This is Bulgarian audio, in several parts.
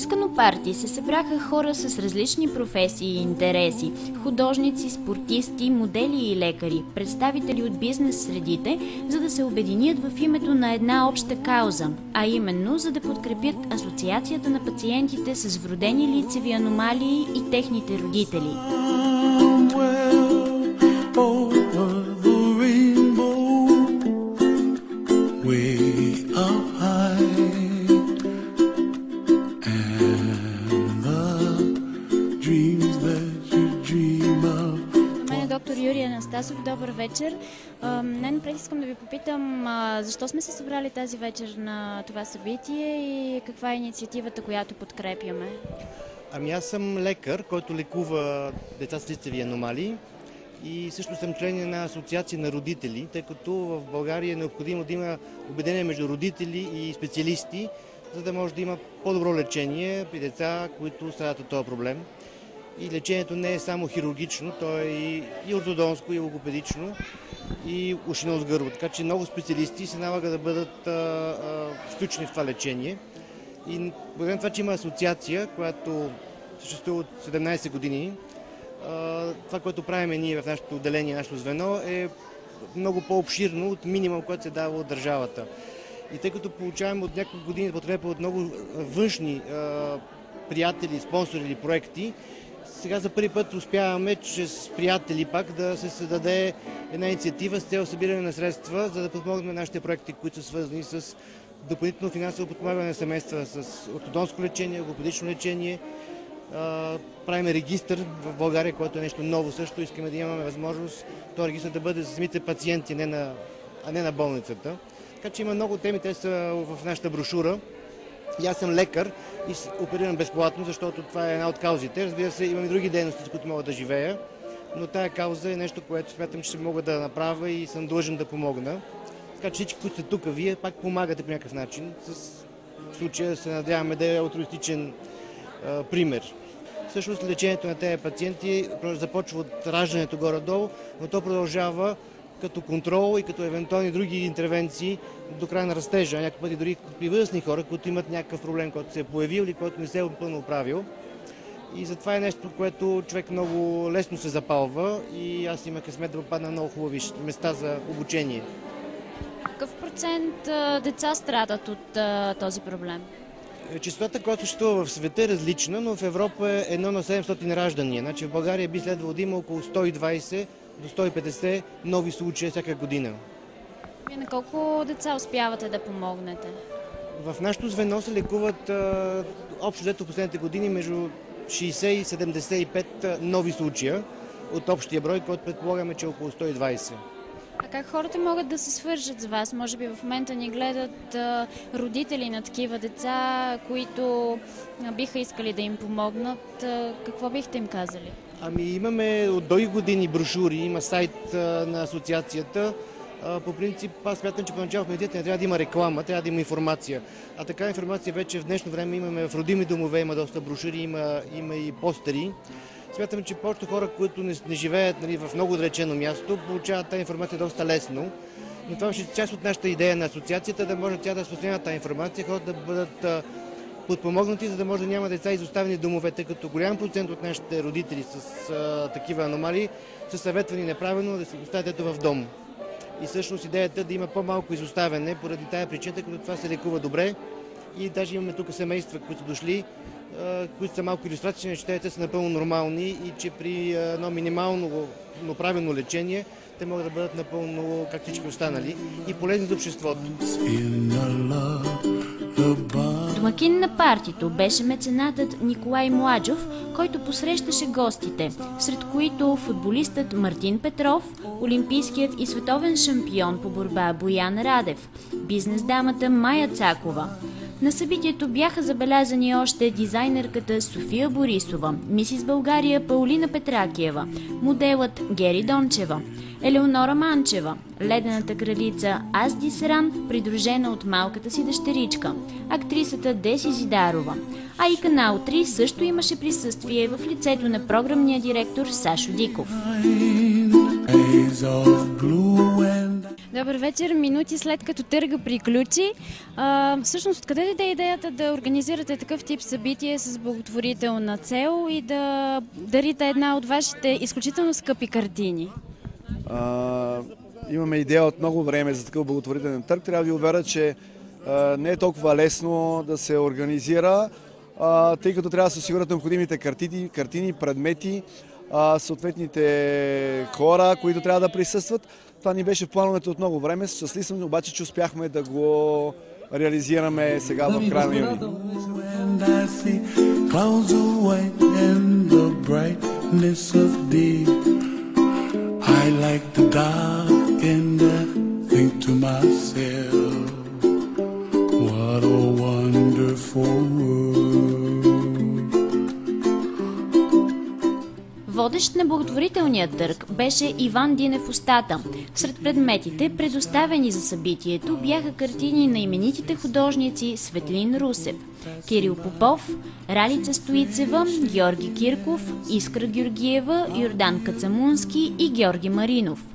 Искано парти се събраха хора с различни професии и интереси – художници, спортисти, модели и лекари, представители от бизнес средите, за да се обединят в името на една обща кауза, а именно за да подкрепят Асоциацията на пациентите с вродени лицеви аномалии и техните родители. Доктор Юрий Анастасов, добър вечер. Най-напред искам да ви попитам защо сме се събрали тази вечер на това събитие и каква е инициативата, която подкрепяме? Аз съм лекар, който лекува деца с лицеви аномалии и също съм член на една асоциация на родители, тъй като в България е необходимо да има обединение между родители и специалисти, за да може да има по-добро лечение при деца, които страдат от този проблем. И лечението не е само хирургично, то е и ортодонско, и логопедично, и ушно с гърло. Така че много специалисти се налага да бъдат включени в това лечение. И благодаря това, че има асоциация, която съществува от 17 години, това, което правим ние в нашето отделение, нашето звено, е много по-обширно от минимум, който се дава от държавата. И тъй като получаваме от няколко години подкрепа от много външни приятели, спонсори или проекти, сега за първи път успяваме чрез приятели пак да се създаде една инициатива с цел събиране на средства, за да подпомогнем нашите проекти, които са свързани с допълнително финансово подпомагане на семейства с ортодонско лечение, логопедично лечение. Правим регистър в България, което е нещо ново също. Искаме да имаме възможност този регистър да бъде за самите пациенти, а не на болницата. Така че има много теми, те са в нашата брошура. И аз съм лекар и оперирам безплатно, защото това е една от каузите. Разбира се, имам и други дейности, с които мога да живея, но тая кауза е нещо, което смятам, че ще мога да направя и съм длъжен да помогна. Така че всички, които сте тук, вие пак помагате по някакъв начин. В случая се надяваме да е алтруистичен пример. Всъщност лечението на тези пациенти започва от раждането горе-долу, но то продължава като контрол и като евентуални други интервенции до края на растежа. Някакъв пъти дори при възрастни хора, които имат някакъв проблем, който се е появил или който не се е напълно оправил. И затова е нещо, което човек много лесно се запалва и аз имах късмет да попадна на много хубави места за обучение. Какъв процент деца страдат от този проблем? Честотата, която съществува в света е различна, но в Европа е 1 на 700 раждания. Значи в България би следвало да има около 120 до 150 нови случаи всяка година. Вие на колко деца успявате да помогнете? В нашото звено се лекуват общо взето в последните години между 60 и 75 нови случая от общия брой, който предполагаме, че е около 120. А как хората могат да се свържат с вас? Може би в момента ни гледат родители на такива деца, които биха искали да им помогнат. Какво бихте им казали? Имаме от дълги години брошури, има сайт на асоциацията. По принцип, аз смятам, че поначало в медиите не трябва да има реклама, трябва да има информация. А така информация вече в днешно време имаме в родими домове, има доста брошури, има и постери. Смятам, че повечето хора, които не живеят в много далечено място, получават тази информация доста лесно. Но това ще е част от нашата идея на асоциацията, да може тя да разпространява тази информация, хората да бъдат подпомогнати, за да може да няма деца изоставени в домовете, като голям процент от нашите родители с такива аномалии са съветвани неправилно да се оставят ето в дом. И всъщност идеята е да има по-малко изоставяне поради тая причина, като това се лекува добре. И даже имаме тук семейства, които са дошли, които са малко илюстрации, че те са напълно нормални и че при едно минимално, но правилно лечение те могат да бъдат напълно, как всички останали, и полезни за обществото. Домакин на партито беше меценатът Николай Младжов, който посрещаше гостите, сред които футболистът Мартин Петров, олимпийският и световен шампион по борба Боян Радев, бизнес-дамата Майя Цакова. На събитието бяха забелязани още дизайнерката София Борисова, мисис България Паулина Петракиева, моделът Гери Дончева, Елеонора Манчева, ледената кралица Азди Сран, придружена от малката си дъщеричка, актрисата Деси Зидарова. А и Канал 3 също имаше присъствие в лицето на програмния директор Сашо Диков. Добър вечер. Минути след като търга приключи, всъщност откъде дойде идеята да организирате такъв тип събитие с благотворителна цел и да дарите една от вашите изключително скъпи картини? Имаме идея от много време за такъв благотворителен търг. Трябва да ви уверя, че не е толкова лесно да се организира, тъй като трябва да се осигурят необходимите картини, предмети, съответните хора, които трябва да присъстват. Това ни беше в плановете от много време. Щастлив съм обаче, че успяхме да го реализираме сега в края на юни. I like the dark and I think to myself, what a wonderful world. Водещ на благотворителния търг беше Иван Динев Устата. Сред предметите, предоставени за събитието, бяха картини на именитите художници Светлин Русев, Кирил Попов, Ралица Стоицева, Георги Кирков, Искра Георгиева, Йордан Кацамунски и Георги Маринов.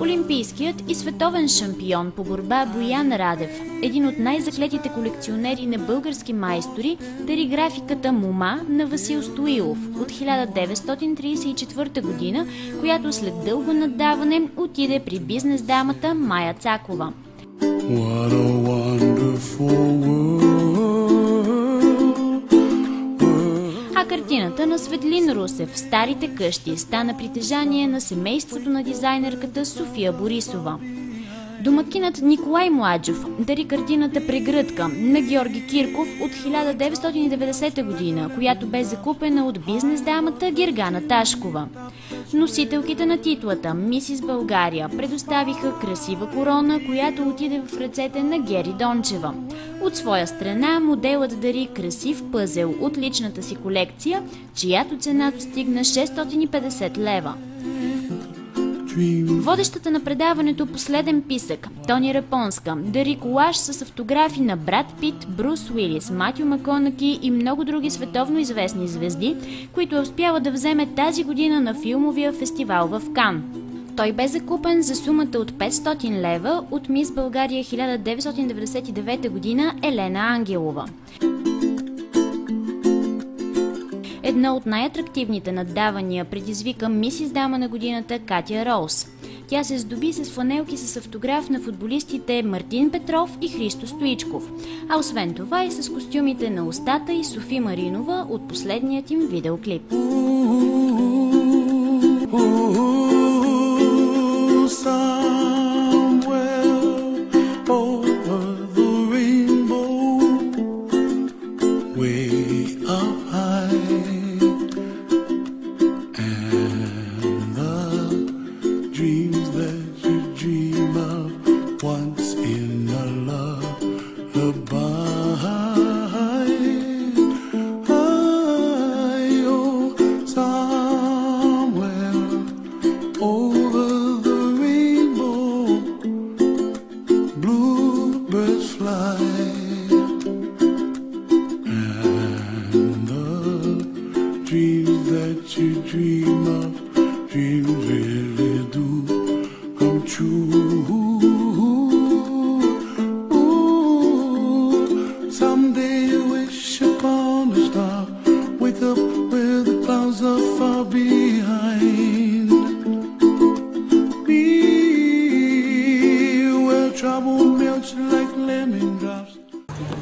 Олимпийският и световен шампион по борба Боян Радев, един от най-заклетите колекционери на български майстори, дари графиката Мома на Васил Стоилов от 1934 година, която след дълго наддаване отиде при бизнес дамата Мая Цакова. What a wonderful А картината на Светлин Русев «Старите къщи» стана притежание на семейството на дизайнерката София Борисова. Домакинът Николай Младжов дари картината «Прегръдка» на Георги Кирков от 1990 година, която бе закупена от бизнес дамата Гергана Ташкова. Носителките на титлата «Мисис България» предоставиха красива корона, която отиде в ръцете на Гери Дончева. От своя страна моделът дари красив пъзел от личната си колекция, чиято цена достигна 650 лева. Водещата на предаването «Последен писък» Тони Рапонска дари колаж с автографи на Брад Пит, Брус Уилис, Матю Маконаки и много други световно известни звезди, които е успяла да вземе тази година на филмовия фестивал в Кан. Той бе закупен за сумата от 500 лева от Мис България 1999 година Елена Ангелова. Едно от най-атрактивните наддавания предизвика мисис дама на годината Катя Роуз. Тя се здоби с фланелки с автограф на футболистите Мартин Петров и Христо Стоичков, а освен това и с костюмите на Устата и Софи Маринова от последният им видеоклип.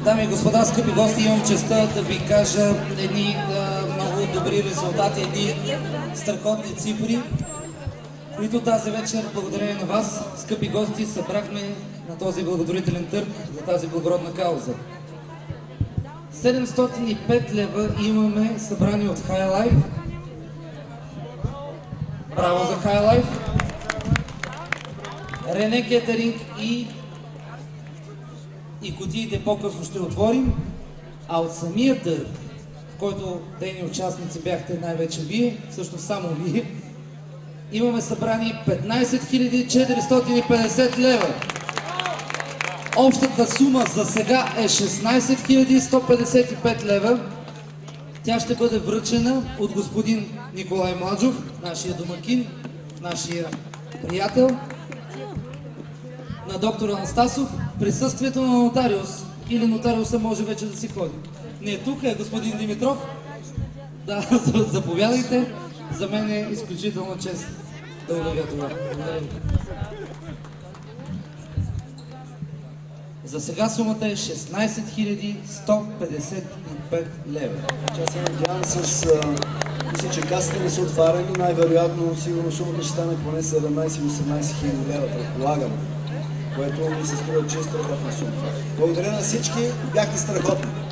Дами и господа, скъпи гости, имам честта да ви кажа едни много добри резултати, едни страхотни цифри, които тази вечер, благодарение на вас, скъпи гости, събрахме на този благотворителен търг за тази благородна кауза. 705 лева имаме събрани от High Life. Браво за High Life! Рене Кетеринг и кутиите по-късно ще отворим, а от самия търг, в който дейни участници бяхте най-вече вие, всъщност само вие, имаме събрани 15 450 лева. Общата сума за сега е 16 155 лева. Тя ще бъде връчена от господин Николай Младжов, нашия домакин, нашия приятел, на доктор Анастасов, присъствието на нотариус, или нотариуса може вече да си ходи. Не, тук е господин Димитров. Да, заповядайте. За мен е изключително чест да обявя това. Благодаря ви. За сега сумата е 16 155 лева. Аз се надявам мисля, че касите не са отварени, най-вероятно сигурно сумата ще стане поне 17-18 хиляди лева, предполагам, което ми се струва чиста работна сума. Благодаря на всички, бяхте страхотни!